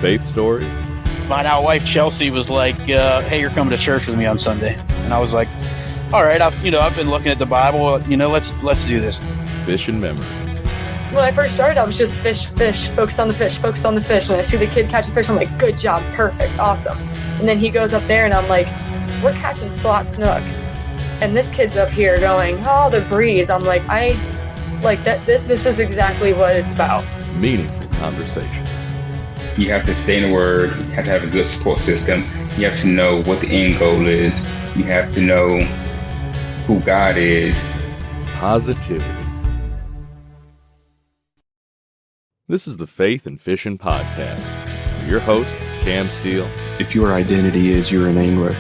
faith stories. My now wife Chelsea was like, "Hey, you're coming to church with me on Sunday," and I was like, "All right, I've been looking at the Bible. Let's do this." Fishing memories. When I first started, I was just fish, focus on the fish. And I see the kid catch a fish, I'm like, good job, perfect, awesome. And then he goes up there and I'm like, we're catching slot snook. And this kid's up here going, oh, the breeze. I'm like, this is exactly what it's about. Meaningful conversations. You have to stay in the Word. You have to have a good support system. You have to know what the end goal is. You have to know who God is. Positivity. This is the Faith and Fishing Podcast. Your hosts, Cam Steele. If your identity is you're an angler,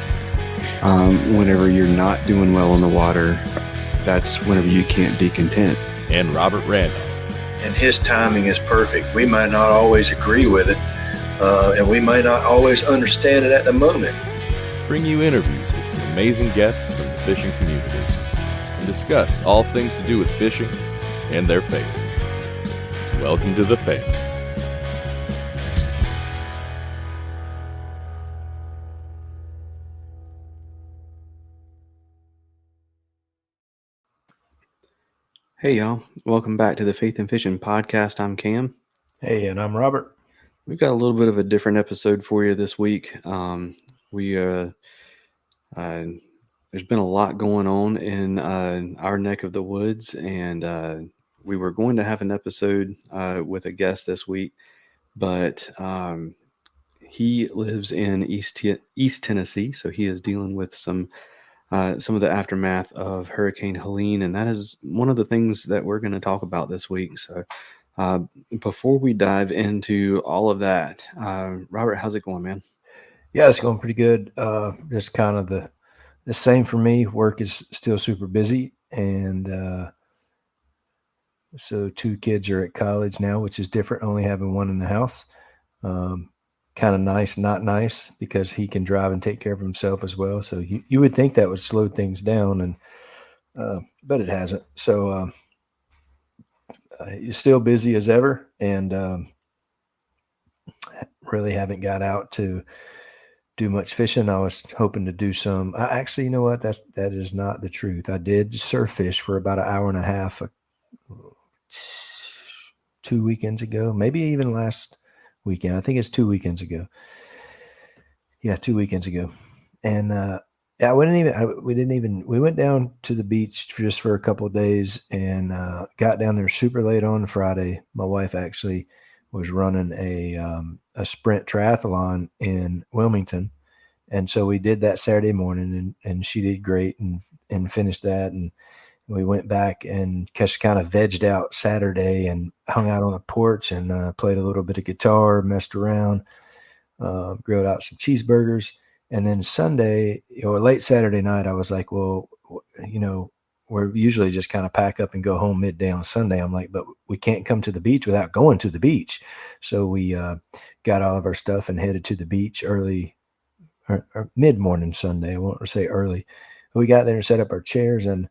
whenever you're not doing well in the water, that's whenever you can't be content. And Robert Randolph. And his timing is perfect. We might not always agree with it, and we might not always understand it at the moment. Bring you interviews with some amazing guests from the fishing community and discuss all things to do with fishing and their faith. Welcome to the family. Hey y'all, welcome back to the Faith and Fishing Podcast. I'm Cam. Hey, and I'm Robert. We've got a little bit of a different episode for you this week. There's been a lot going on in our neck of the woods, and we were going to have an episode with a guest this week, but he lives in East Tennessee, so he is dealing with some of the aftermath of Hurricane Helene, and that is one of the things that we're going to talk about this week. So before we dive into all of that, Robert, how's it going, man? Yeah, it's going pretty good. Just kind of the same for me. Work is still super busy, and so 2 kids are at college now, which is different, only having one in the house. Kind of nice, not nice, because he can drive and take care of himself as well. So you would think that would slow things down, and but it hasn't. So you're still busy as ever, and really haven't got out to do much fishing. I was hoping to do some. Actually, you know what? That is not the truth. I did surf fish for about an hour and a half 2 weekends ago, maybe even last weekend. I think it's 2 weekends ago. Yeah, 2 weekends ago. And we went down to the beach just for a couple of days, and got down there super late on Friday. My wife actually was running a sprint triathlon in Wilmington. And so we did that Saturday morning, and she did great and finished that. And we went back and kind of vegged out Saturday and hung out on the porch and played a little bit of guitar, messed around, grilled out some cheeseburgers. And then Sunday, late Saturday night, I was like, well, we're usually just kind of pack up and go home midday on Sunday. I'm like, but we can't come to the beach without going to the beach. So we got all of our stuff and headed to the beach early or mid-morning Sunday. I won't say early. We got there and set up our chairs, and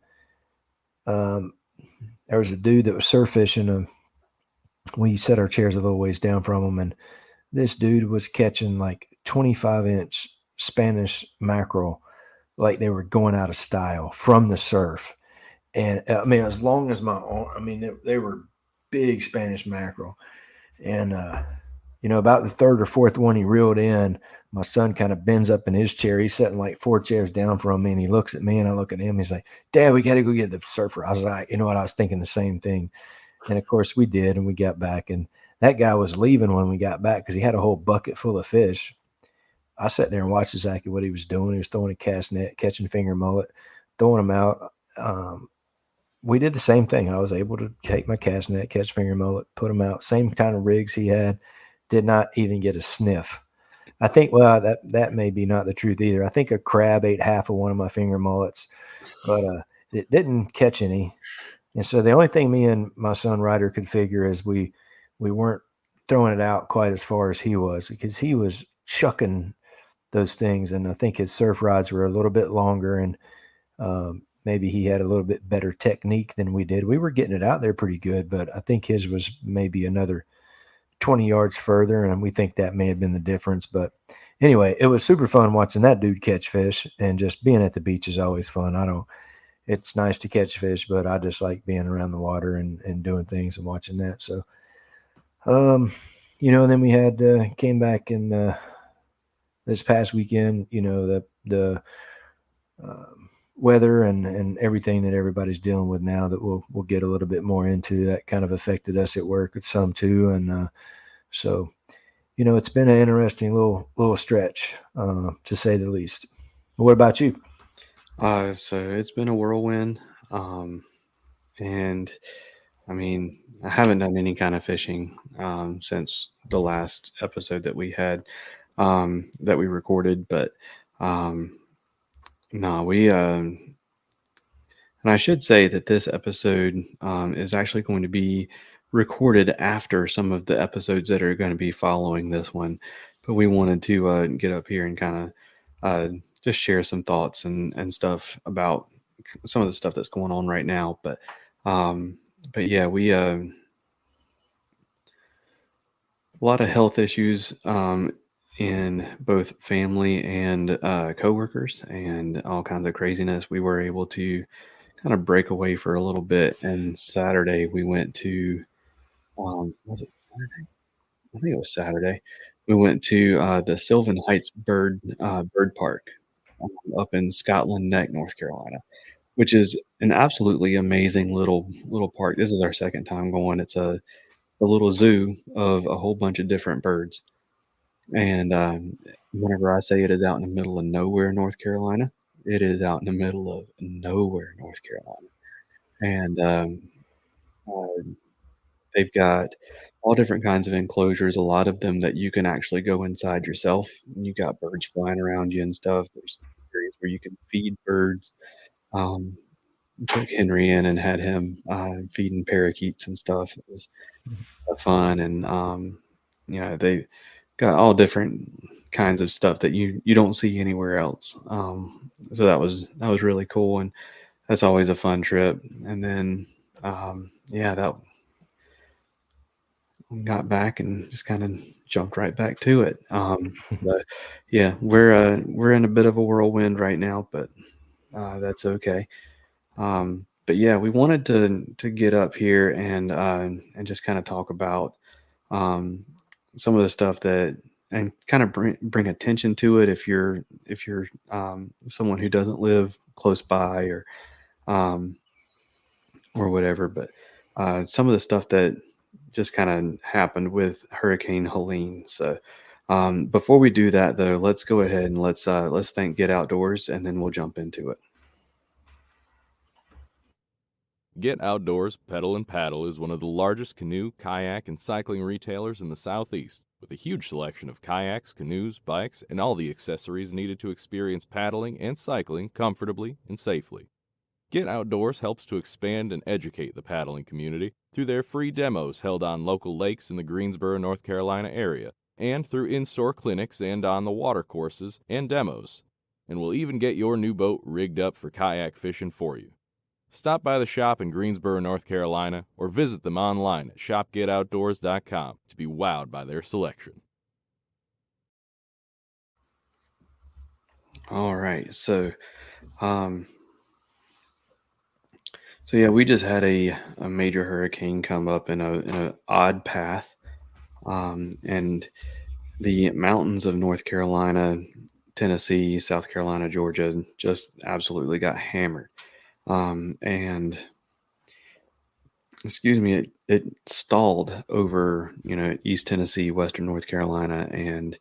there was a dude that was surf fishing. We set our chairs a little ways down from him, and this dude was catching like 25-inch Spanish mackerel like they were going out of style from the surf. And I mean, as long as my arm, I mean, they were big Spanish mackerel. And, about the third or fourth one he reeled in, my son kind of bends up in his chair. He's sitting like 4 chairs down from me, and he looks at me, and I look at him. He's like, Dad, we got to go get the surfer. I was like, you know what? I was thinking the same thing. And of course we did, and we got back, and that guy was leaving when we got back because he had a whole bucket full of fish. I sat there and watched exactly what he was doing. He was throwing a cast net, catching finger mullet, throwing them out. We did the same thing. I was able to take my cast net, catch finger mullet, put them out. Same kind of rigs he had. Did not even get a sniff. I think, well, that may be not the truth either. I think a crab ate half of one of my finger mullets, but it didn't catch any. And so the only thing me and my son Ryder could figure is we weren't throwing it out quite as far as he was, because he was chucking those things. And I think his surf rods were a little bit longer, and maybe he had a little bit better technique than we did. We were getting it out there pretty good, but I think his was maybe another 20 yards further, and we think that may have been the difference. But anyway, it was super fun watching that dude catch fish, and just being at the beach is always fun. It's nice to catch fish, but I just like being around the water and doing things and watching that. So, and then we had came back and this past weekend, the weather and everything that everybody's dealing with now that we'll get a little bit more into, that kind of affected us at work with some too. And so, it's been an interesting little stretch, to say the least. What about you? So it's been a whirlwind. And I mean, I haven't done any kind of fishing since the last episode that we had, that we recorded. But no, and I should say that this episode is actually going to be recorded after some of the episodes that are going to be following this one. But we wanted to get up here and kind of just share some thoughts and stuff about some of the stuff that's going on right now. But yeah, we a lot of health issues in both family and coworkers and all kinds of craziness. We were able to kind of break away for a little bit, and Saturday we went to was it Saturday? I think it was Saturday. We went to the Sylvan Heights Bird Park up in Scotland Neck, North Carolina, which is an absolutely amazing little park. This is our second time going. It's a little zoo of a whole bunch of different birds. And whenever I say it is out in the middle of nowhere, North Carolina, it is out in the middle of nowhere, North Carolina. And they've got all different kinds of enclosures, a lot of them that you can actually go inside yourself. You got birds flying around you and stuff. There's areas where you can feed birds. Took Henry in and had him feeding parakeets and stuff. It was fun, and they got all different kinds of stuff that you don't see anywhere else. So that was really cool, and that's always a fun trip. And then that got back and just kind of jumped right back to it. But yeah, we're in a bit of a whirlwind right now, but that's okay. But yeah, we wanted to get up here and just kind of talk about some of the stuff and kind of bring attention to it if you're someone who doesn't live close by or whatever. But some of the stuff that just kind of happened with Hurricane Helene. So before we do that, though, let's go ahead and let's thank Get Outdoors, and then we'll jump into it. Get Outdoors Pedal and Paddle is one of the largest canoe, kayak, and cycling retailers in the Southeast, with a huge selection of kayaks, canoes, bikes, and all the accessories needed to experience paddling and cycling comfortably and safely. Get Outdoors helps to expand and educate the paddling community through their free demos held on local lakes in the Greensboro, North Carolina area, and through in-store clinics and on the water courses and demos, and will even get your new boat rigged up for kayak fishing for you. Stop by the shop in Greensboro, North Carolina, or visit them online at shopgetoutdoors.com to be wowed by their selection. All right, so yeah, we just had a major hurricane come up in a odd path, and the mountains of North Carolina, Tennessee, South Carolina, Georgia just absolutely got hammered. And excuse me, it stalled over, East Tennessee, Western North Carolina. And,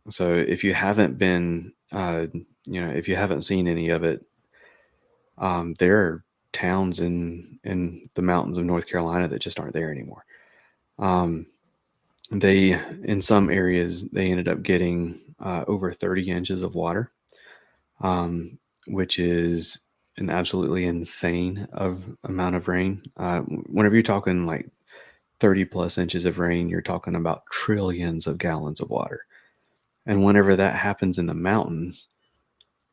so if you haven't been, if you haven't seen any of it, there are towns in the mountains of North Carolina that just aren't there anymore. In some areas, they ended up getting, over 30 inches of water, which is an absolutely insane amount of rain. Whenever you're talking like 30 plus inches of rain, you're talking about trillions of gallons of water. And whenever that happens in the mountains,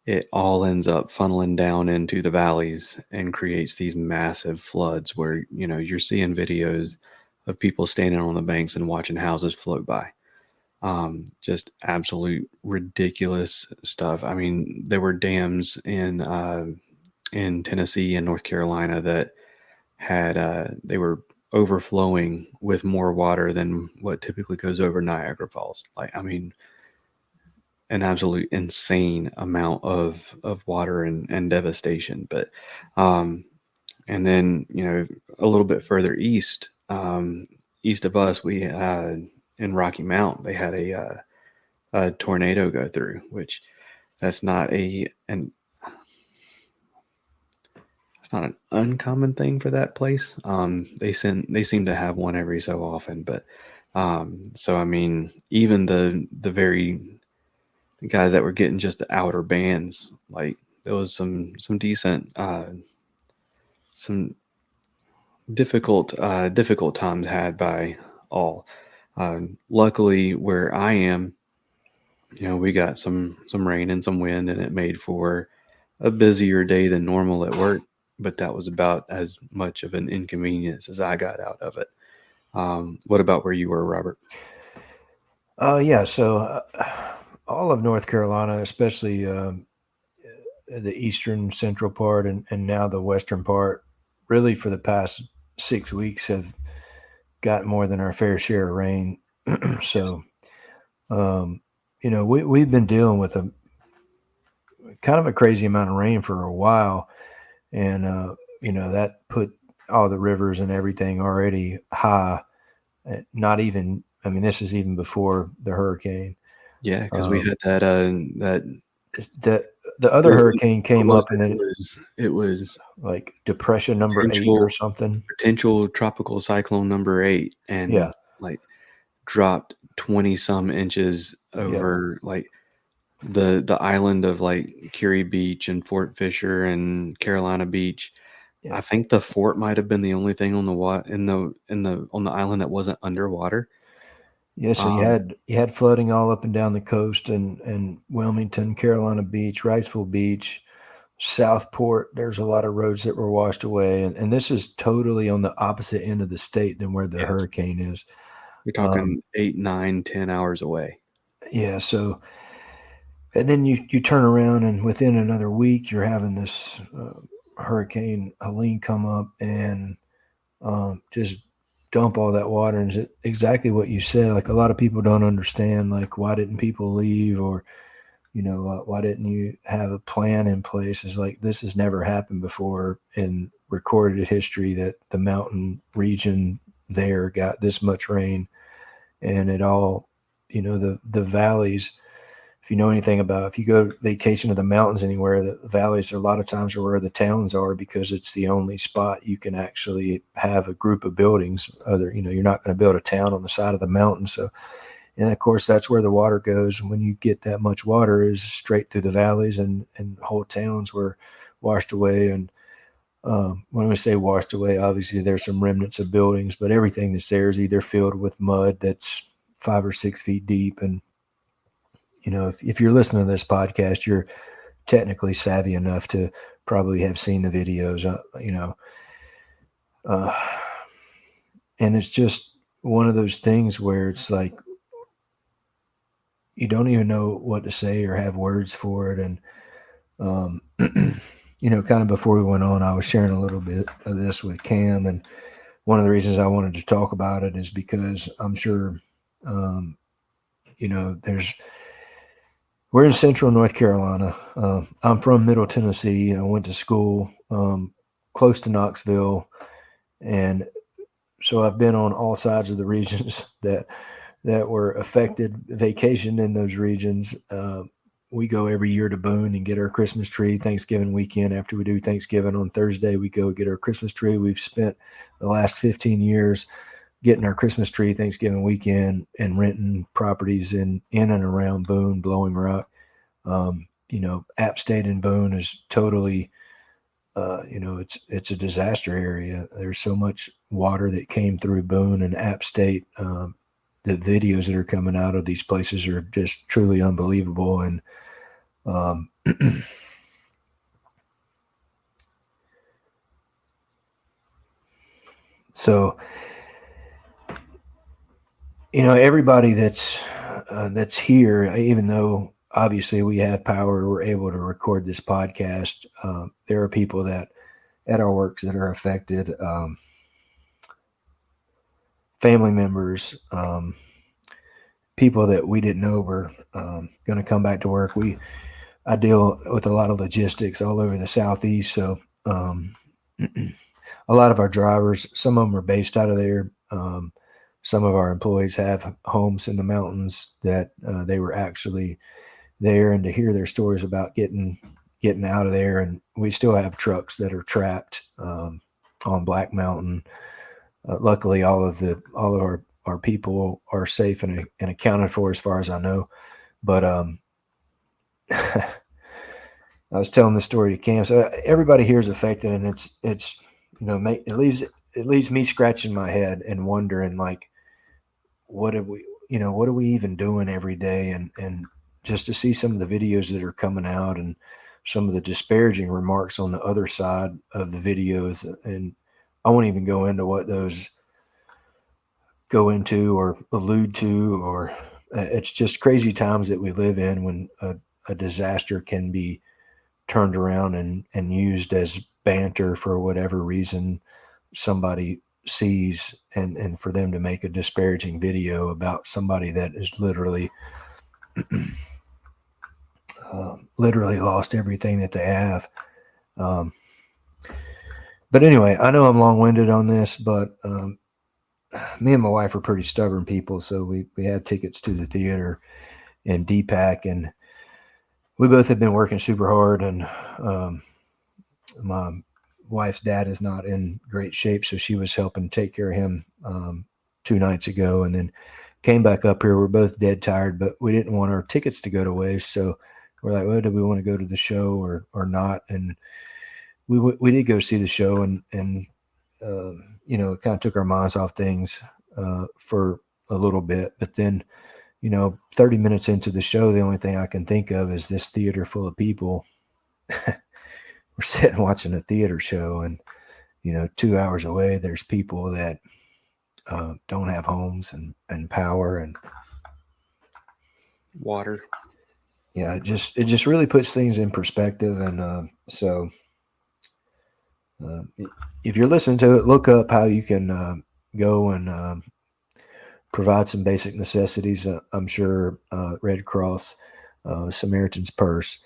it all ends up funneling down into the valleys and creates these massive floods where, you're seeing videos of people standing on the banks and watching houses float by. Just absolute ridiculous stuff. I mean, there were dams in Tennessee and North Carolina that had they were overflowing with more water than what typically goes over Niagara Falls. Like, I mean, an absolute insane amount of water and devastation. But and then, you know, a little bit further east, east of us, we in Rocky Mount, they had a tornado go through, which that's not an it's not an uncommon thing for that place. They seem to have one every so often, but so I mean, even the very guys that were getting just the outer bands, like there was some decent some difficult times had by all. Luckily, where I am, you know, we got some rain and some wind, and it made for a busier day than normal at work. But that was about as much of an inconvenience as I got out of it. What about where you were, Robert? Yeah, so all of North Carolina, especially the eastern central part and now the western part, really for the past 6 weeks have got more than our fair share of rain. So, you know, we've been dealing with a kind of a crazy amount of rain for a while. And, you know, that put all the rivers and everything already high. Not even, I mean, this is even before the hurricane. Yeah, because we had that the other hurricane came up, and then it was like depression number 8 or something. Potential tropical cyclone number 8, and like dropped 20 some inches over like the island of like Curie Beach and Fort Fisher and Carolina Beach. I think the fort might have been the only thing on the on the island that wasn't underwater. Yeah, so you had flooding all up and down the coast, and Wilmington, Carolina Beach, Wrightsville Beach, Southport. There's a lot of roads that were washed away, and this is totally on the opposite end of the state than where the hurricane is. We're talking 8, 9, 10 hours away. Yeah, so and then you turn around, and within another week, you're having this Hurricane Helene come up and just dump all that water. And it's exactly what you said. Like, a lot of people don't understand, like, why didn't people leave, or, you know, why didn't you have a plan in place? It's like, this has never happened before in recorded history, that the mountain region there got this much rain. And it all, you know, the valleys, if you know anything about, if you go vacation to the mountains anywhere, the valleys a lot of times are where the towns are, because it's the only spot you can actually have a group of buildings. You know, you're not going to build a town on the side of the mountain. So, and of course, that's where the water goes. When you get that much water, is straight through the valleys, and whole towns were washed away. And when we say washed away, obviously there's some remnants of buildings, but everything that's there is either filled with mud that's 5 or 6 feet deep. And you know, if you're listening to this podcast, you're technically savvy enough to probably have seen the videos, you know. And it's just one of those things where it's like, you don't even know what to say or have words for it. And, you know, kind of before we went on, I was sharing a little bit of this with Cam. And one of the reasons I wanted to talk about it is because I'm sure, you know, we're in central North Carolina. I'm from Middle Tennessee. I went to school close to Knoxville. And so I've been on all sides of the regions that were affected, vacationed in those regions. We go every year to Boone and get our Christmas tree Thanksgiving weekend. After we do Thanksgiving on Thursday, we go get our Christmas tree. We've spent the last 15 years getting our Christmas tree Thanksgiving weekend and renting properties in and around Boone, Blowing Rock. You know, App State and Boone is totally, you know, it's a disaster area. There's so much water that came through Boone and App State. The videos that are coming out of these places are just truly unbelievable. And so everybody that's here, even though obviously we have power, we're able to record this podcast. There are people that at our works that are affected, family members, people that we didn't know were going to come back to work. I deal with a lot of logistics all over the Southeast, so a lot of our drivers, some of them are based out of there. Some of our employees have homes in the mountains that they were actually there, and to hear their stories about getting out of there. And we still have trucks that are trapped on Black Mountain. Luckily, all of our people are safe and accounted for, as far as I know. But I was telling the story to Cam. So everybody here is affected, and it's it leaves me scratching my head and wondering, like, what are we even doing every day? And just to see some of the videos that are coming out and some of the disparaging remarks on the other side of the videos, and I won't even go into what those go into or allude to, or it's just crazy times that we live in when a disaster can be turned around and used as banter for whatever reason somebody sees, and for them to make a disparaging video about somebody that is literally lost everything that they have. But anyway, I know I'm long-winded on this, but me and my wife are pretty stubborn people, so we have tickets to the theater in DPAC, and we both have been working super hard, and my wife's dad is not in great shape, so she was helping take care of him 2 nights ago, and then came back up here. We're both dead tired, but we didn't want our tickets to go to waste, so we're like, well, do we want to go to the show or not? And we did go see the show, and it kind of took our minds off things for a little bit. But then, 30 minutes into the show, the only thing I can think of is this theater full of people. We're sitting watching a theater show, and 2 hours away, there's people that don't have homes and power and water. Yeah, it just really puts things in perspective. And so if you're listening to it, look up how you can go and provide some basic necessities. I'm sure Red Cross, Samaritan's Purse.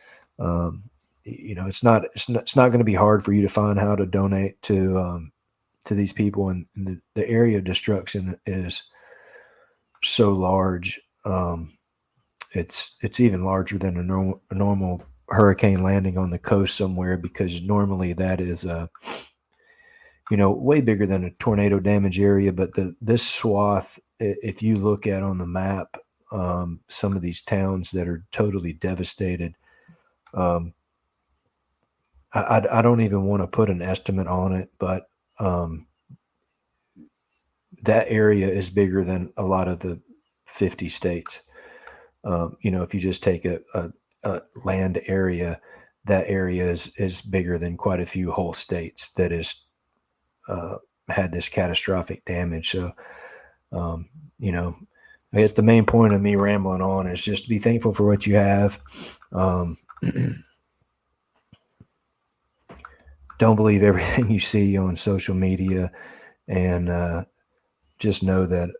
It's not going to be hard for you to find how to donate to these people, and the area of destruction is so large. It's even larger than a normal hurricane landing on the coast somewhere, because normally that is way bigger than a tornado damage area. But this swath, if you look at on the map, some of these towns that are totally devastated, I don't even want to put an estimate on it, but that area is bigger than a lot of the 50 states. If you just take a land area, that area is bigger than quite a few whole states that is had this catastrophic damage. So, I guess the main point of me rambling on is just to be thankful for what you have. Don't believe everything you see on social media, and just know that,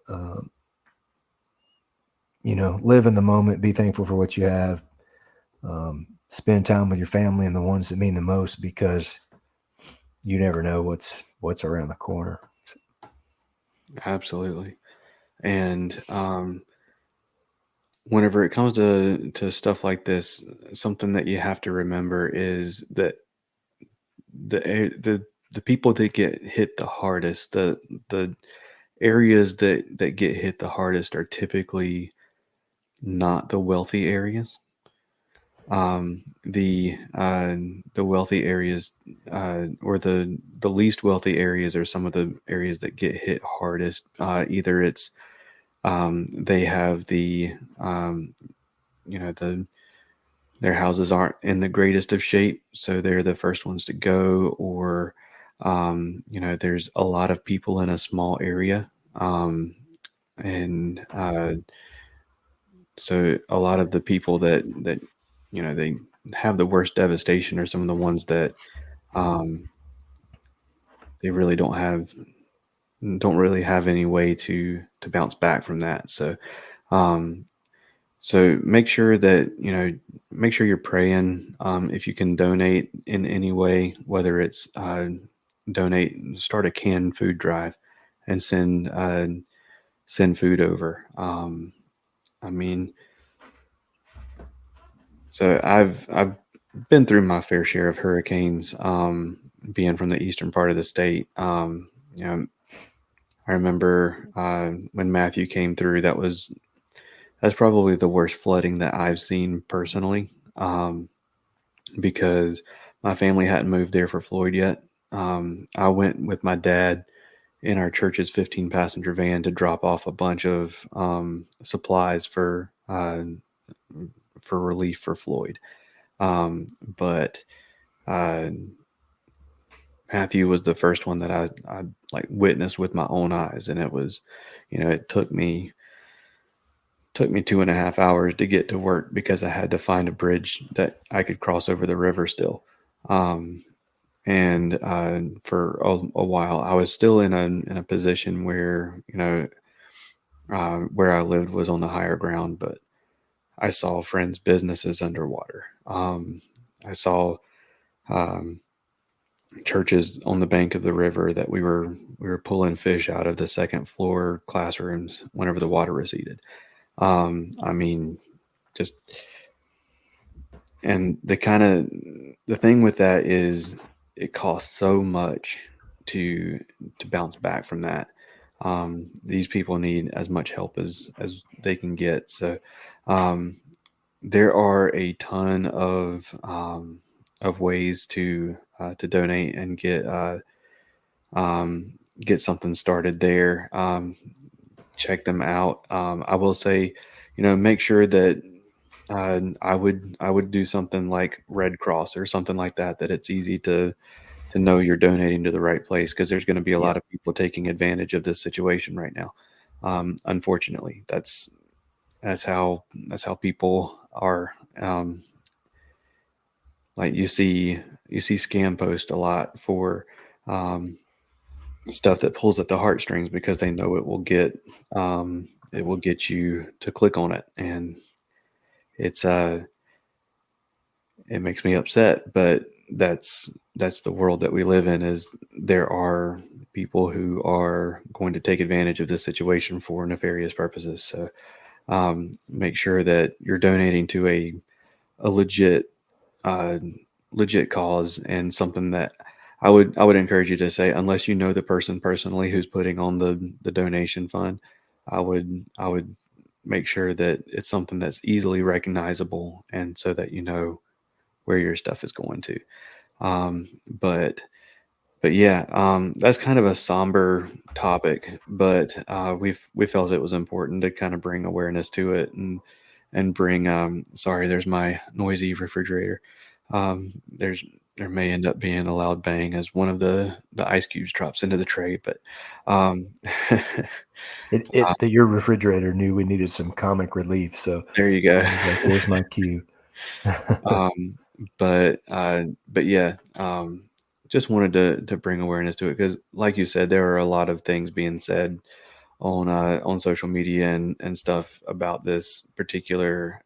live in the moment, be thankful for what you have, spend time with your family and the ones that mean the most, because you never know what's around the corner. Absolutely. And whenever it comes to stuff like this, something that you have to remember is that the people that get hit the hardest, the areas that get hit the hardest are typically not the wealthy areas. The wealthy areas, or the least wealthy areas, are some of the areas that get hit hardest. Either it's they have their houses aren't in the greatest of shape, so they're the first ones to go, or there's a lot of people in a small area. and so a lot of the people that they have the worst devastation are some of the ones that they really don't really have any way to bounce back from that. So so make sure that make sure you're praying. If you can donate in any way, whether it's start a canned food drive and send food over. I mean, so I've been through my fair share of hurricanes, being from the eastern part of the state. I remember when Matthew came through. That's probably the worst flooding that I've seen personally, because my family hadn't moved there for Floyd yet. I went with my dad in our church's 15-passenger van to drop off a bunch of supplies for relief for Floyd. But Matthew was the first one that I like witnessed with my own eyes, and it was, it took me 2.5 hours to get to work because I had to find a bridge that I could cross over the river still. And for a while, I was still in a position where where I lived was on the higher ground, but I saw friends' businesses underwater. I saw churches on the bank of the river that we were pulling fish out of the second floor classrooms whenever the water receded. I mean, just, and the thing with that is it costs so much to bounce back from that. These people need as much help as they can get. So, there are a ton of ways to donate and get something started there. Check them out. I will say, make sure that I would do something like Red Cross or something like that it's easy to know you're donating to the right place, because there's going to be a lot of people taking advantage of this situation right now. Unfortunately, that's how people are. Like you see scam posts a lot for stuff that pulls at the heartstrings, because they know it will get you to click on it, and it makes me upset. But that's the world that we live in. Is there are people who are going to take advantage of this situation for nefarious purposes. So make sure that you're donating to a legit cause, and something that I would encourage you to say, unless you know the person personally who's putting on the donation fund, I would make sure that it's something that's easily recognizable, and so that you know where your stuff is going to. But yeah, that's kind of a somber topic, but we felt it was important to kind of bring awareness to it, and bring sorry, there's my noisy refrigerator. There may end up being a loud bang as one of the ice cubes drops into the tray, but your refrigerator knew we needed some comic relief, so there you go. like, there's my cue. But yeah, just wanted to bring awareness to it, because like you said, there are a lot of things being said on social media and stuff about this particular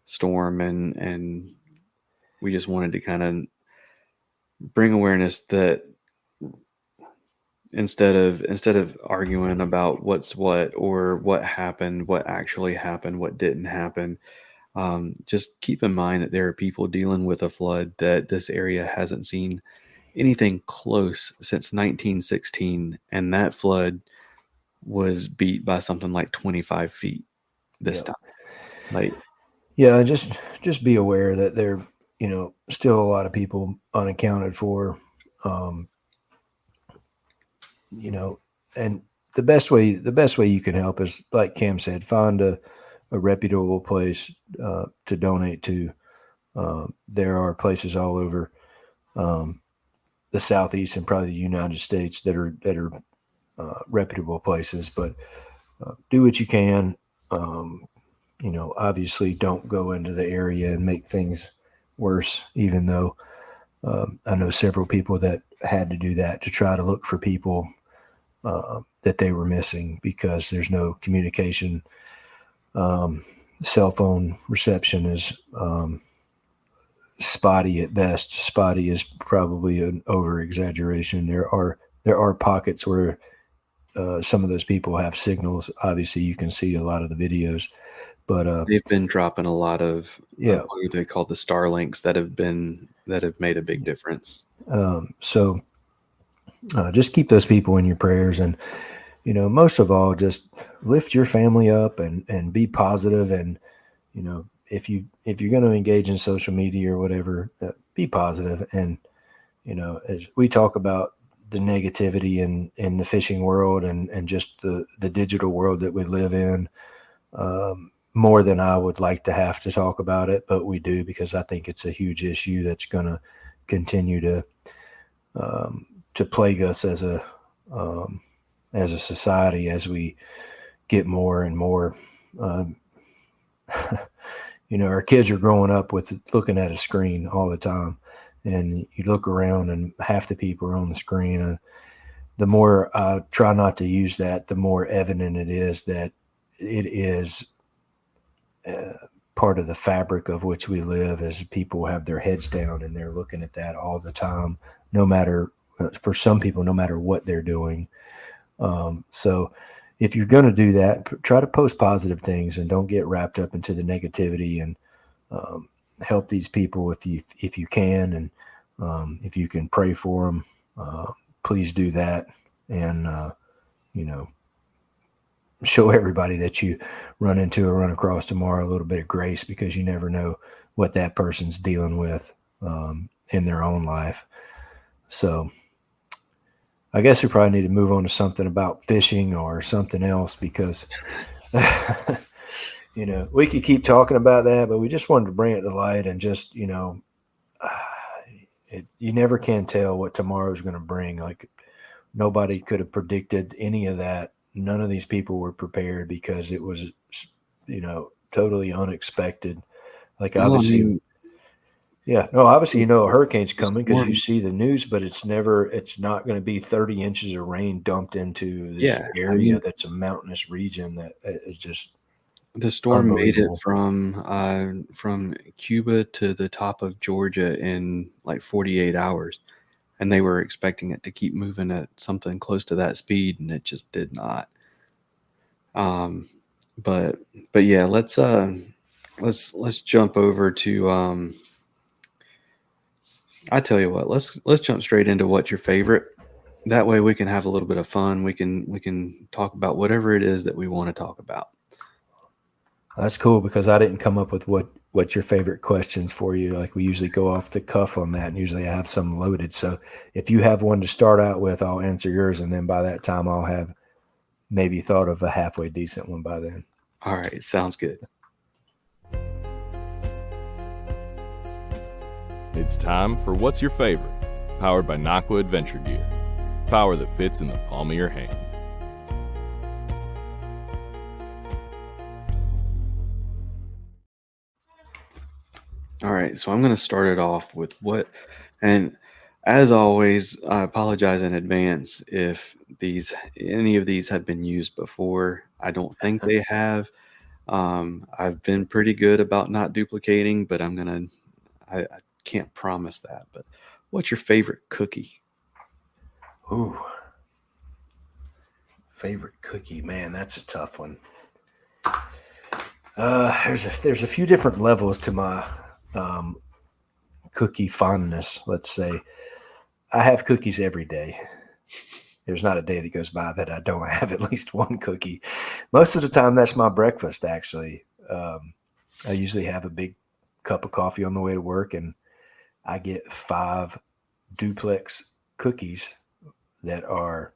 storm, and we just wanted to kind of bring awareness that instead of arguing about what's what, or what happened, what actually happened, what didn't happen, just keep in mind that there are people dealing with a flood that this area hasn't seen anything close since 1916, and that flood was beat by something like 25 feet this time. Like, yeah, just be aware that there, still a lot of people unaccounted for, and the best way you can help is, like Cam said, find a reputable place to donate to. There are places all over the Southeast and probably the United States that are reputable places, but do what you can. Obviously don't go into the area and make things worse, even though I know several people that had to do that to try to look for people that they were missing because there's no communication. Cell phone reception is spotty at best. Spotty is probably an over exaggeration. There are pockets where some of those people have signals. Obviously, you can see a lot of the videos, but They've been dropping a lot of yeah, what they call the Starlinks that have made a big difference. So just keep those people in your prayers, and most of all, just lift your family up and be positive. And if you're going to engage in social media or whatever, be positive. And as we talk about the negativity in the fishing world and just the digital world that we live in, more than I would like to have to talk about it, but we do, because I think it's a huge issue that's going to continue to plague us as a society as we get more and more. Our kids are growing up with looking at a screen all the time, and you look around and half the people are on the screen. And the more I try not to use that, the more evident it is that it is part of the fabric of which we live, as people have their heads down and they're looking at that all the time, no matter, for some people, no matter what they're doing. So if you're going to do that, try to post positive things and don't get wrapped up into the negativity, and help these people if you can. And if you can pray for them, please do that. And, show everybody that you run into or run across tomorrow a little bit of grace, because you never know what that person's dealing with in their own life. So I guess we probably need to move on to something about fishing or something else, because we could keep talking about that, but we just wanted to bring it to light. And just you never can tell what tomorrow's going to bring. Like, nobody could have predicted any of that. None of these people were prepared, because it was totally unexpected. Like, obviously, obviously a hurricane's coming because you see the news, but it's not going to be 30 inches of rain dumped into this area that's a mountainous region that is just. The storm made it from Cuba to the top of Georgia in like 48 hours, and they were expecting it to keep moving at something close to that speed, and it just did not. But yeah, let's jump over to. I tell you what, let's jump straight into what's your favorite. That way we can have a little bit of fun. We can talk about whatever it is that we want to talk about. That's cool, because I didn't come up with what's your favorite questions for you. Like, we usually go off the cuff on that, and usually I have some loaded. So if you have one to start out with, I'll answer yours, and then by that time I'll have maybe thought of a halfway decent one by then. All right, sounds good. It's time for What's Your Favorite, powered by Nakwa Adventure Gear. Power that fits in the palm of your hand. All right, so I'm going to start it off with and as always, I apologize in advance if any of these have been used before. I don't think they have. I've been pretty good about not duplicating, but I can't promise that. But what's your favorite cookie? Ooh, favorite cookie, man, that's a tough one. There's a few different levels to my cookie fondness. Let's say I have cookies every day. There's not a day that goes by that I don't have at least one cookie. Most of the time, that's my breakfast, actually. I usually have a big cup of coffee on the way to work, and I get 5 duplex cookies that are,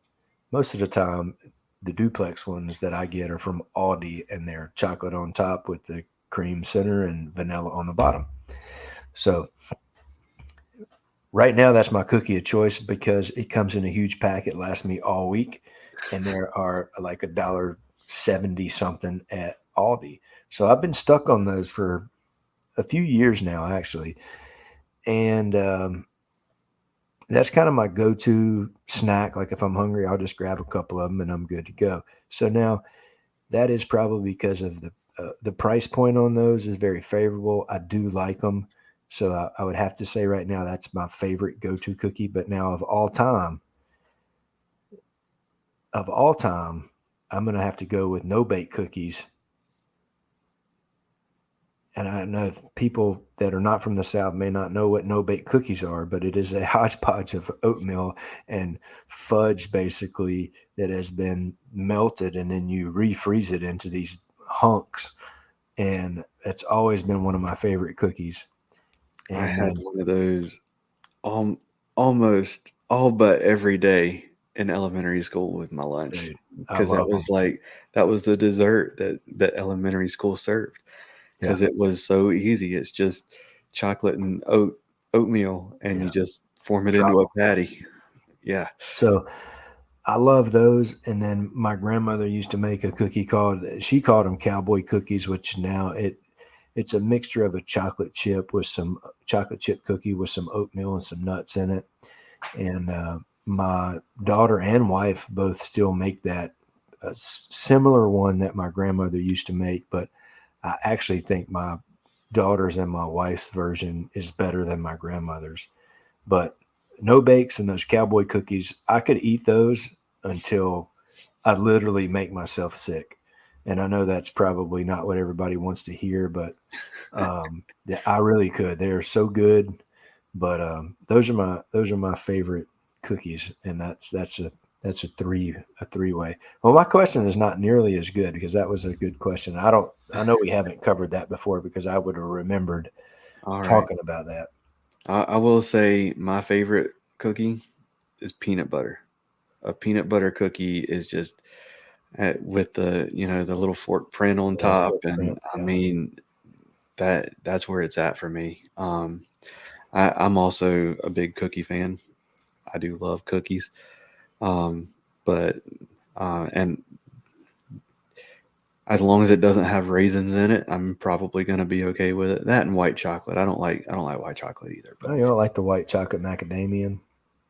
most of the time, the duplex ones that I get are from Aldi, and they're chocolate on top with the cream center and vanilla on the bottom. So right now, that's my cookie of choice because it comes in a huge pack. It lasts me all week. and there are like $1.70 something at Aldi. So I've been stuck on those for a few years now, actually, and that's kind of my go-to snack. Like if I'm hungry, I'll just grab a couple of them and I'm good to go. So now that is probably because of the price point on those is very favorable. I do like them. So I would have to say right now that's my favorite go-to cookie. But now of all time, I'm going to have to go with no bake cookies. And I know people that are not from the South may not know what no bake cookies are, but it is a hodgepodge of oatmeal and fudge basically that has been melted and then you refreeze it into these hunks. And it's always been one of my favorite cookies. And I had one of those almost all but every day in elementary school with my lunch, dude, because that was the dessert that elementary school served, because it was so easy. It's just chocolate and oatmeal, and you just form it into a patty. Yeah. So I love those. And then my grandmother used to make a cookie she called them cowboy cookies, which now it's a mixture of a chocolate chip cookie with some oatmeal and some nuts in it. And my daughter and wife both still make that a similar one that my grandmother used to make, but I actually think my daughter's and my wife's version is better than my grandmother's. But no bakes and those cowboy cookies, I could eat those until I literally make myself sick. And I know that's probably not what everybody wants to hear, but I really could. They're so good. But those are my favorite cookies, and that's a three-way. Well, my question is not nearly as good because that was a good question. I know we haven't covered that before because I would have remembered talking about that. I will say my favorite cookie is peanut butter. A peanut butter cookie is just with the the little fork print on top, and I mean that's where it's at for me. I'm also a big cookie fan. I do love cookies, but and as long as it doesn't have raisins in it, I'm probably going to be okay with it. That and white chocolate. I don't like white chocolate either. But you don't like the white chocolate macadamia?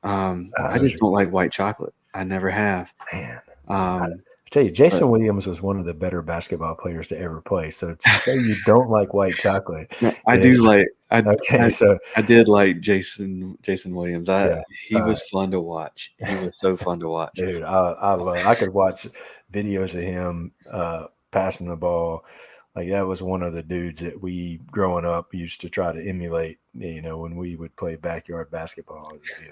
I just don't like white chocolate. I never have. Man, I tell you, Jason Williams was one of the better basketball players to ever play. So to say you don't like white chocolate, I did like Jason Williams. He was fun to watch. He was so fun to watch. Dude, I could watch videos of him passing the ball. Like that was one of the dudes that we growing up used to try to emulate, when we would play backyard basketball. It'd be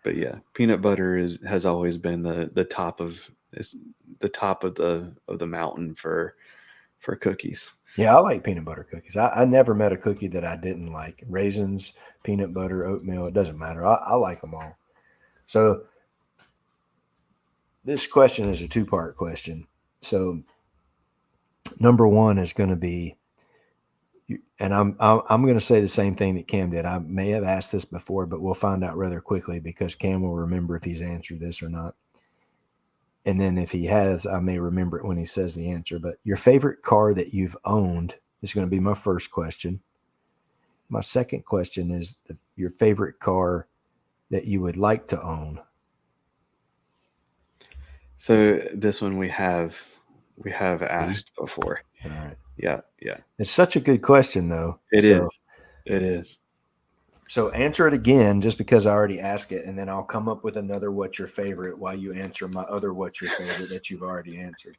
but yeah, peanut butter has always been the top of the mountain for cookies. Yeah, I like peanut butter cookies. I never met a cookie that I didn't like. Raisins, peanut butter, oatmeal, it doesn't matter. I like them all. So this question is a two-part question. So number one is going to be, and I'm going to say the same thing that Cam did. I may have asked this before, but we'll find out rather quickly because Cam will remember if he's answered this or not. And then if he has, I may remember it when he says the answer. But your favorite car that you've owned is going to be my first question. My second question is your favorite car that you would like to own. So this one we have asked before. All right. Yeah. It's such a good question, though. It is. So answer it again, just because I already asked it, and then I'll come up with another "What's your favorite" while you answer my other "What's your favorite" that you've already answered.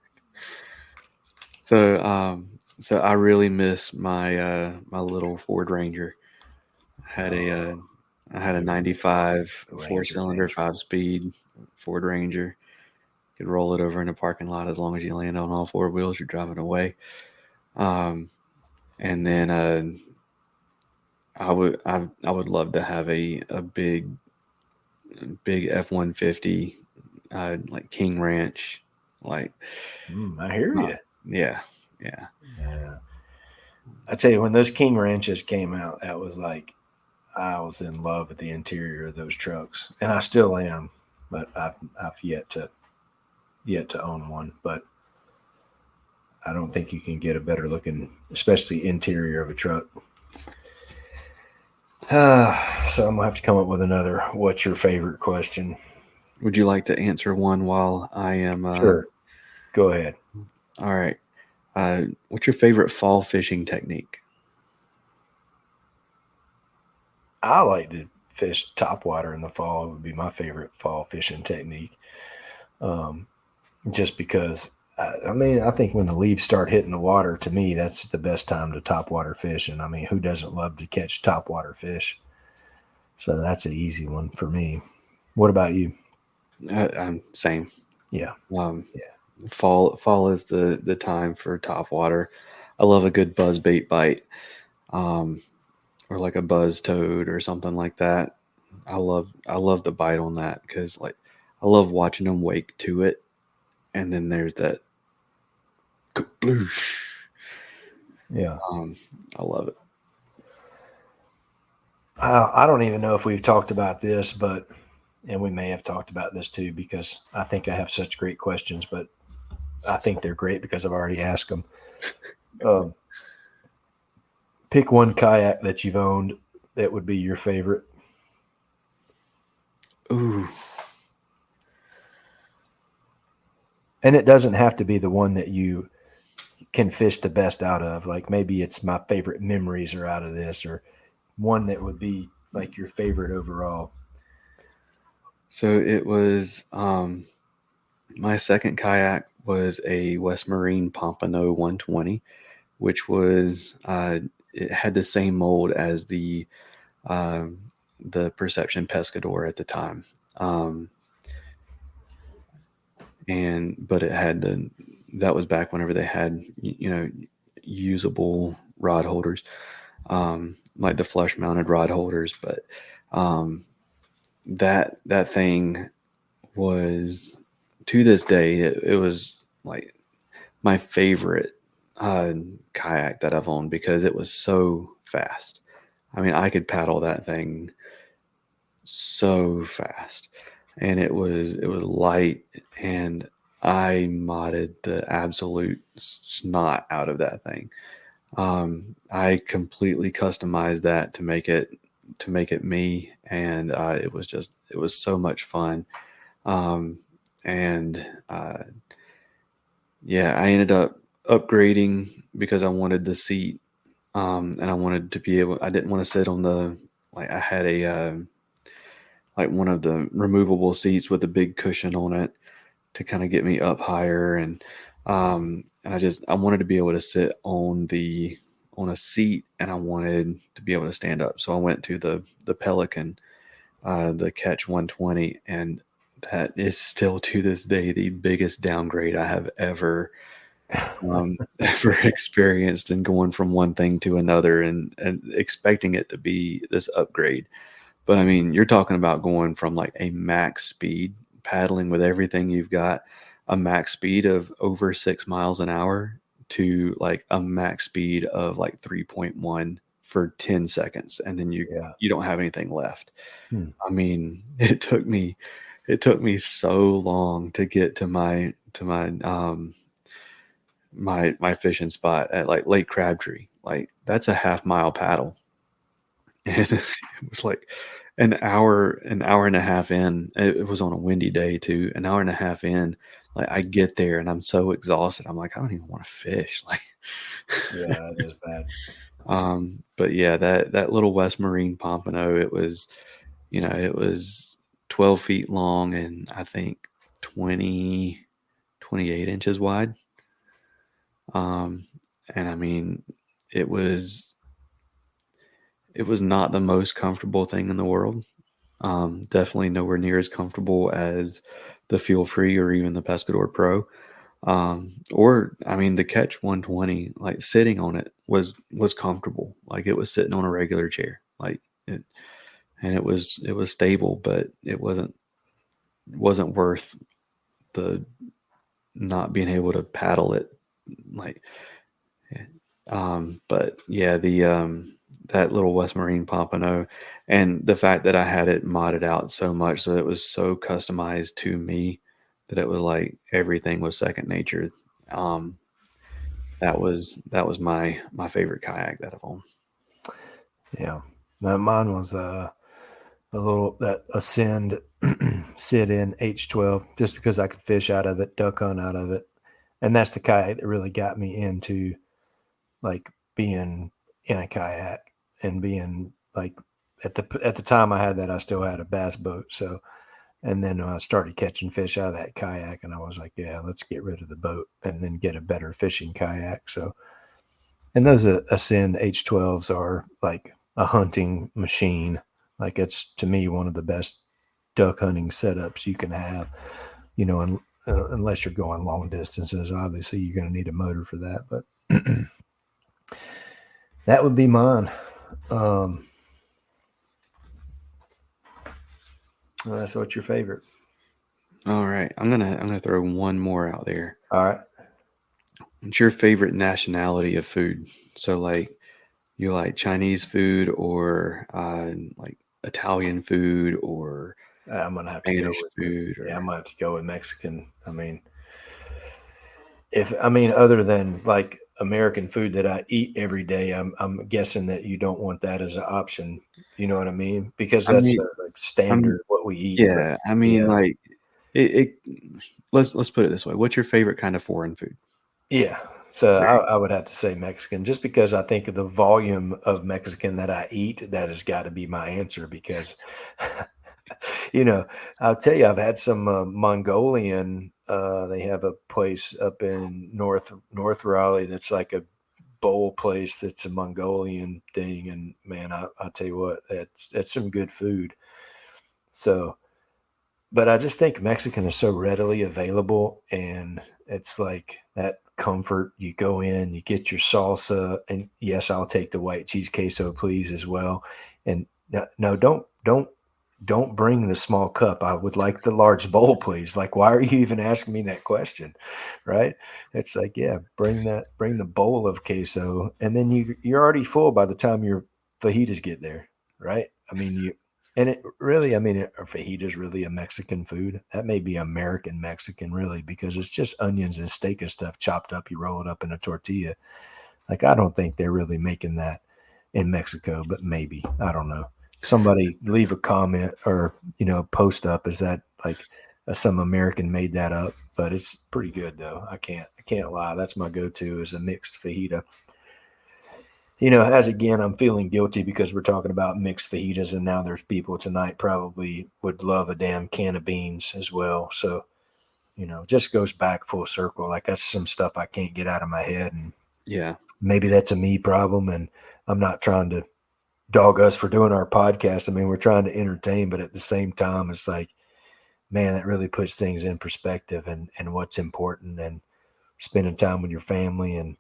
So, I really miss my my little Ford Ranger. I had a 95 4-cylinder 5-speed Ford Ranger. You could roll it over in a parking lot as long as you land on all four wheels. You're driving away. And then I would love to have a big F-150 like King Ranch. Like I hear you. Yeah. I tell you, when those King Ranches came out, that was like I was in love with the interior of those trucks, and I still am. but I've yet to own one. But I don't think you can get a better looking, especially interior of a truck. So I'm gonna have to come up with another. What's your favorite question? Would you like to answer one while I am? Sure. Go ahead. All right. What's your favorite fall fishing technique? I like to fish topwater in the fall. It would be my favorite fall fishing technique. Just because, I think when the leaves start hitting the water, to me, that's the best time to topwater fish. And I mean, who doesn't love to catch topwater fish? So that's an easy one for me. What about you? I'm same. Yeah. Fall is the time for topwater. I love a good buzz bait bite, or like a buzz toad or something like that. I love the bite on that because like I love watching them wake to it, and then there's that kabloosh. Yeah. I love it. I don't even know if we've talked about this, and we may have talked about this too, because I think I have such great questions, but I think they're great because I've already asked them. Pick one kayak that you've owned that would be your favorite. Ooh. And it doesn't have to be the one that you can fish the best out of. Like maybe it's my favorite memories are out of this, or one that would be like your favorite overall. So it was my second kayak was a West Marine Pompano 120, which was it had the same mold as the Perception Pescador at the time, but it had that was back whenever they had usable rod holders, like the flush mounted rod holders, but that thing was, to this day, it was like my favorite kayak that I've owned because it was so fast. I mean, I could paddle that thing so fast, and it was light, and I modded the absolute snot out of that thing. I completely customized that to make it me, and it was so much fun. Yeah, I ended up upgrading because I wanted the seat, and I wanted to be able. I didn't want to sit on I had a like one of the removable seats with a big cushion on it to kind of get me up higher, and I wanted to be able to sit on a seat, and I wanted to be able to stand up. So I went to the Pelican, the Catch 120, and that is still to this day the biggest downgrade I have ever experienced, and going from one thing to another, and expecting it to be this upgrade. But I mean, you're talking about going from like a max speed paddling with everything you've got, a max speed of over 6 miles an hour, to like a max speed of like 3.1 for 10 seconds. And then you don't have anything left. I mean, it took me so long to get to my fishing spot at like Lake Crabtree. Like that's a half-mile paddle. And it was like an hour and a half in. It was on a windy day too. An hour and a half in, like I get there and I'm so exhausted. I'm like, I don't even want to fish. Like, yeah, that is bad. But yeah, that little West Marine Pompano, it was 12 feet long and I think 28 inches wide. And I mean, it was not the most comfortable thing in the world. Definitely nowhere near as comfortable as the Feel Free or even the Pescador Pro. Or I mean, the Catch 120, like sitting on it was comfortable. Like it was sitting on a regular chair, like it, and it was stable, but it wasn't worth the not being able to paddle it. Like, but yeah, that little West Marine pompano, and the fact that I had it modded out so much so it was so customized to me that it was like everything was second nature. Um, that was my favorite kayak that I've owned. Yeah. Now, mine was a little that Ascend sit in H12 just because I could fish out of it, duck hunt out of it. And that's the kayak that really got me into like being in a kayak and being like at the time I had that, I still had a bass boat. So, and then I started catching fish out of that kayak, and I was like, yeah, let's get rid of the boat and then get a better fishing kayak. So, and those Ascend H12s are like a hunting machine. Like it's to me one of the best duck hunting setups you can have. You know, unless you're going long distances, obviously you're going to need a motor for that. But that would be mine. Well, that's what's your favorite? All right, I'm gonna throw one more out there. All right. What's your favorite nationality of food? So like you like Chinese food or like Italian food or I'm gonna have to go Spanish with food? Or... Yeah, I'm gonna have to go with Mexican. I mean, other than like American food that I eat every day, I'm guessing that you don't want that as an option. You know what I mean? Because I that's mean, like standard what we eat. But yeah, I mean, yeah, like it. Let's put it this way. What's your favorite kind of foreign food? yeah. So I would have to say Mexican, just because I think of the volume of Mexican that I eat. That has got to be my answer because, I'll tell you, I've had some Mongolian. They have a place up in North Raleigh that's like a bowl place that's a Mongolian thing, and man, I'll tell you what, that's some good food. So, but I just think Mexican is so readily available, and it's like that comfort. You go in, you get your salsa, and yes, I'll take the white cheese queso, please, as well. And no, don't bring the small cup. I would like the large bowl, please. Like, why are you even asking me that question? Right? It's like, yeah, bring the bowl of queso, and then you're already full by the time your fajitas get there, right? I mean, and it really, I mean, are fajitas really a Mexican food? That may be American Mexican, really, because it's just onions and steak and stuff chopped up. You roll it up in a tortilla. Like, I don't think they're really making that in Mexico, but maybe. I don't know. Somebody leave a comment or, post up. Is that like some American made that up? But it's pretty good, though. I can't lie. That's my go-to is a mixed fajita. As again, I'm feeling guilty because we're talking about mixed fajitas, and now there's people tonight probably would love a damn can of beans as well. So, just goes back full circle. Like that's some stuff I can't get out of my head, and Yeah, maybe that's a me problem. And I'm not trying to dog us for doing our podcast. I mean, we're trying to entertain, but at the same time, it's like, man, that really puts things in perspective and what's important, and spending time with your family and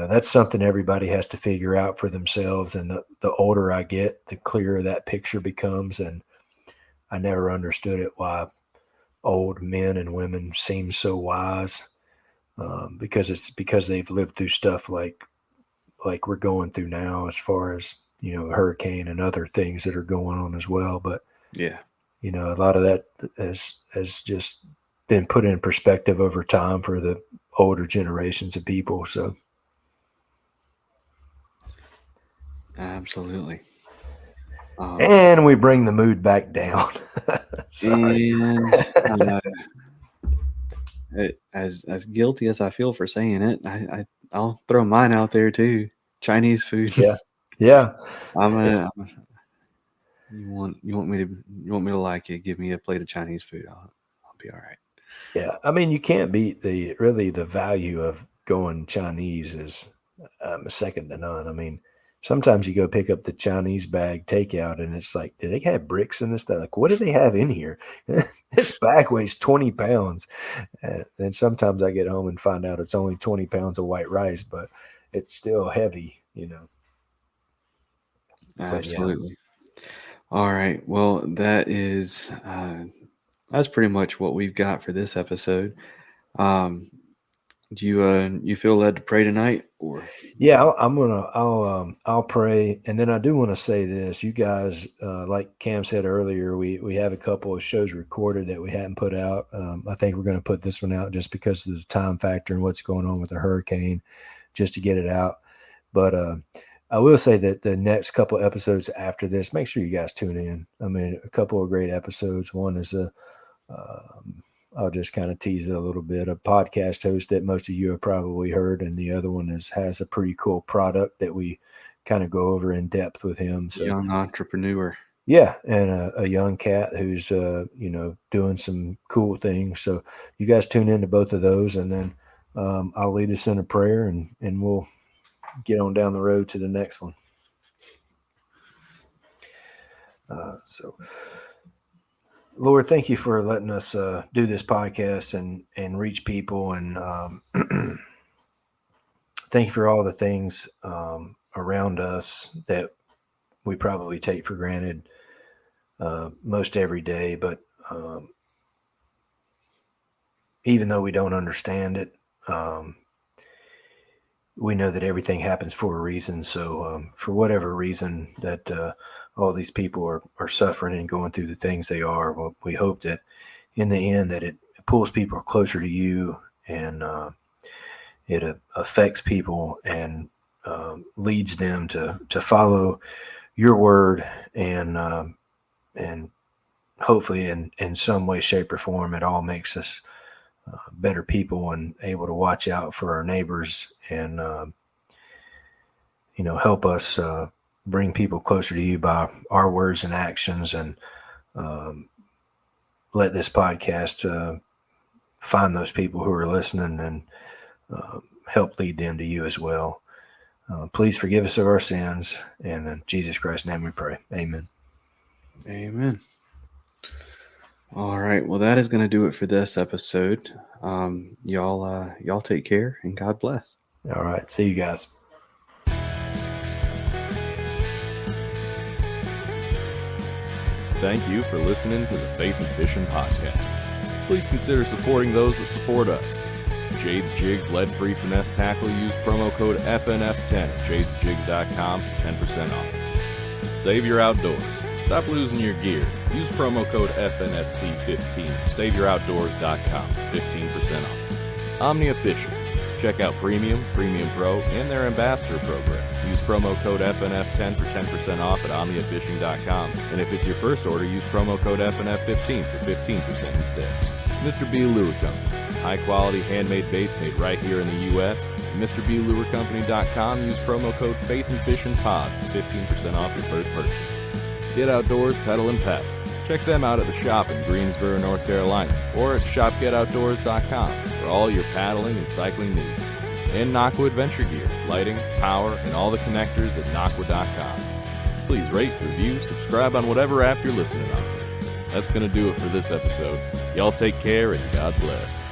that's something everybody has to figure out for themselves. And the older I get, the clearer that picture becomes. And I never understood it, why old men and women seem so wise, because it's because they've lived through stuff like we're going through now, as far as, hurricane and other things that are going on as well. But, yeah, a lot of that has just been put in perspective over time for the older generations of people. So, absolutely. And we bring the mood back down. And as guilty as I feel for saying it, I'll throw mine out there too. Chinese food. Yeah. You want me to like it? Give me a plate of Chinese food. I'll be all right. Yeah. I mean, you can't beat the value of going Chinese is second to none. I mean, sometimes you go pick up the Chinese bag takeout, and it's like, do they have bricks in this stuff? Like, what do they have in here? This bag weighs 20 pounds. And sometimes I get home and find out it's only 20 pounds of white rice, but it's still heavy, Absolutely. Yeah. All right. Well, that's pretty much what we've got for this episode. Do you feel led to pray tonight, or? Yeah, I'll pray, and then I do want to say this. You guys, like Cam said earlier, we have a couple of shows recorded that we hadn't put out. I think we're going to put this one out just because of the time factor and what's going on with the hurricane, just to get it out. But I will say that the next couple of episodes after this, make sure you guys tune in. I mean, a couple of great episodes. One is I'll just kind of tease it a little bit. A podcast host that most of you have probably heard, and the other one has a pretty cool product that we kind of go over in depth with him. So, young entrepreneur. Yeah, and a young cat who's doing some cool things. So you guys tune in to both of those, and then I'll lead us in a prayer, and we'll get on down the road to the next one. So. Lord, thank you for letting us do this podcast and reach people. And thank you for all the things around us that we probably take for granted most every day. But even though we don't understand it, we know that everything happens for a reason. So for whatever reason that all these people are suffering and going through the things they are, well, we hope that in the end that it pulls people closer to you, and it affects people and leads them to follow your word, and hopefully in some way, shape, or form, it all makes us better people and able to watch out for our neighbors and help us bring people closer to you by our words and actions, and let this podcast find those people who are listening and help lead them to you as well. Please forgive us of our sins, and in Jesus Christ's name we pray. Amen. Amen. All right. Well, that is going to do it for this episode. Y'all take care, and God bless. All right. See you guys. Thank you for listening to the Faith and Fishing Podcast. Please consider supporting those that support us. Jade's Jigs lead-free finesse tackle. Use promo code FNF10 at jadesjigs.com for 10% off. Save your outdoors. Stop losing your gear. Use promo code FNFP15 at saveyouroutdoors.com for 15% off. Omnia Fishing. Check out Premium, Premium Pro, and their Ambassador program. Use promo code FNF10 for 10% off at OmniaFishing.com. And if it's your first order, use promo code FNF15 for 15% instead. Mr. B Lure Company. High-quality handmade baits made right here in the U.S. MrBLureCompany.com. Use promo code FaithAndFishingPod for 15% off your first purchase. Get outdoors, pedal, and paddle. Check them out at the shop in Greensboro, North Carolina, or at ShopGetOutdoors.com for all your paddling and cycling needs. And Naqua Adventure Gear, lighting, power, and all the connectors at Naqua.com. Please rate, review, subscribe on whatever app you're listening on. That's going to do it for this episode. Y'all take care, and God bless.